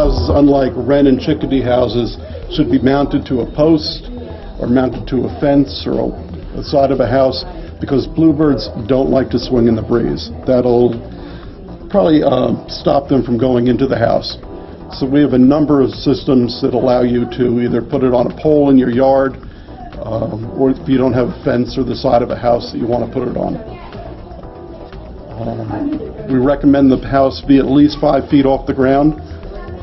houses, unlike wren and chickadee houses, should be mounted to a post or mounted to a fence or a side of a house, because bluebirds don't like to swing in the breeze. That'll probably stop them from going into the house. So we have a number of systems that allow you to either put it on a pole in your yard, or if you don't have a fence or the side of a house that you want to put it on. We recommend the house be at least 5 feet off the ground,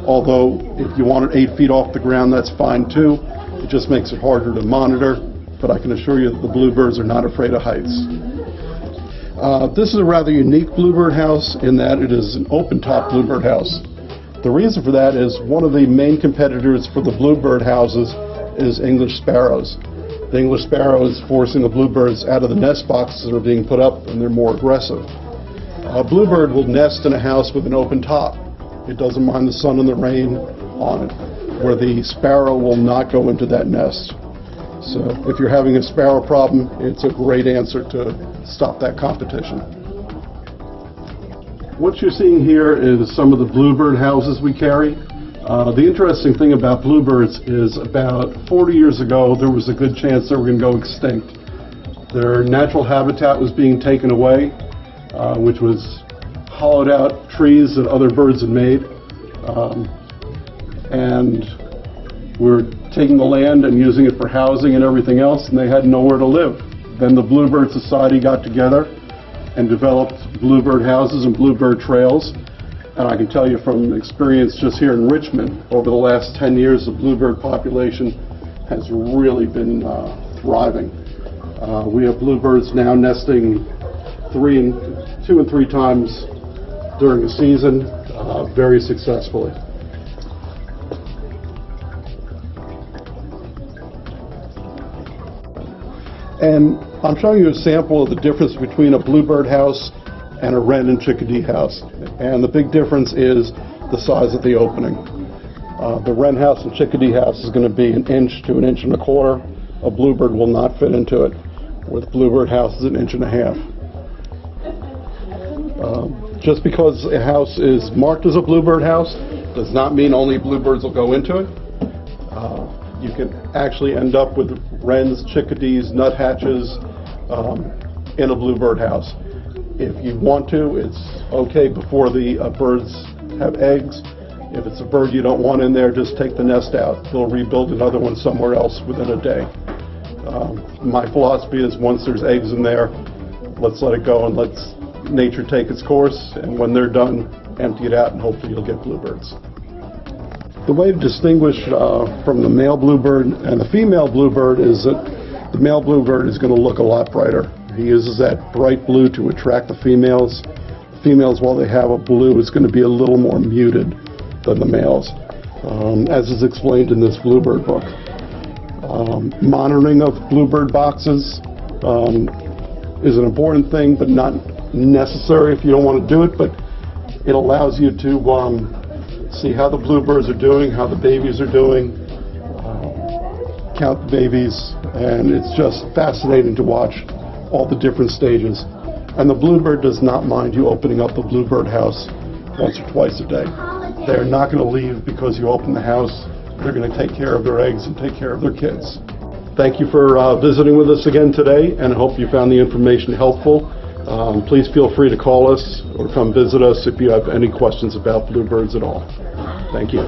although if you want it 8 feet off the ground, that's fine too. It just makes it harder to monitor, but I can assure you that the bluebirds are not afraid of heights. This is a rather unique bluebird house in that it is an open-top bluebird house. The reason for that is one of the main competitors for the bluebird houses is English sparrows. The English sparrow is forcing the bluebirds out of the nest boxes that are being put up, and they're more aggressive. A bluebird will nest in a house with an open top. It doesn't mind the sun and the rain on it, where the sparrow will not go into that nest. So if you're having a sparrow problem, it's a great answer to stop that competition. What you're seeing here is some of the bluebird houses we carry. The interesting thing about bluebirds is about 40 years ago, there was a good chance they were going to go extinct. Their natural habitat was being taken away, which was hollowed out trees that other birds had made. And we're taking the land and using it for housing and everything else, and they had nowhere to live. Then the Bluebird Society got together and developed bluebird houses and bluebird trails. And I can tell you from experience just here in Richmond, over the last 10 years, the bluebird population has really been thriving. We have bluebirds now nesting 2 and 3 times during the season, very successfully. And I'm showing you a sample of the difference between a bluebird house and a wren and chickadee house. And the big difference is the size of the opening. The wren house and chickadee house is going to be 1 inch to 1.25 inches. A bluebird will not fit into it, where the bluebird house is 1.5 inches. Just because a house is marked as a bluebird house does not mean only bluebirds will go into it. You can actually end up with wrens, chickadees, nuthatches in a bluebird house. If you want to, it's okay before the birds have eggs. If it's a bird you don't want in there, just take the nest out. They'll rebuild another one somewhere else within a day. My philosophy is once there's eggs in there, let's let it go and let's nature take its course, and when they're done, empty it out and hopefully you'll get bluebirds. The way to distinguish from the male bluebird and the female bluebird is that the male bluebird is going to look a lot brighter. He uses that bright blue to attract the females. The females, while they have a blue, is going to be a little more muted than the males, as is explained in this bluebird book. Monitoring of bluebird boxes is an important thing, but not necessary if you don't want to do it, but it allows you to see how the bluebirds are doing, how the babies are doing, count the babies, and it's just fascinating to watch all the different stages. And the bluebird does not mind you opening up the bluebird house once or twice a day. They're not going to leave because you open the house. They're going to take care of their eggs and take care of their kids. Thank you for visiting with us again today, and I hope you found the information helpful. Please feel free to call us or come visit us if you have any questions about bluebirds at all. Thank you.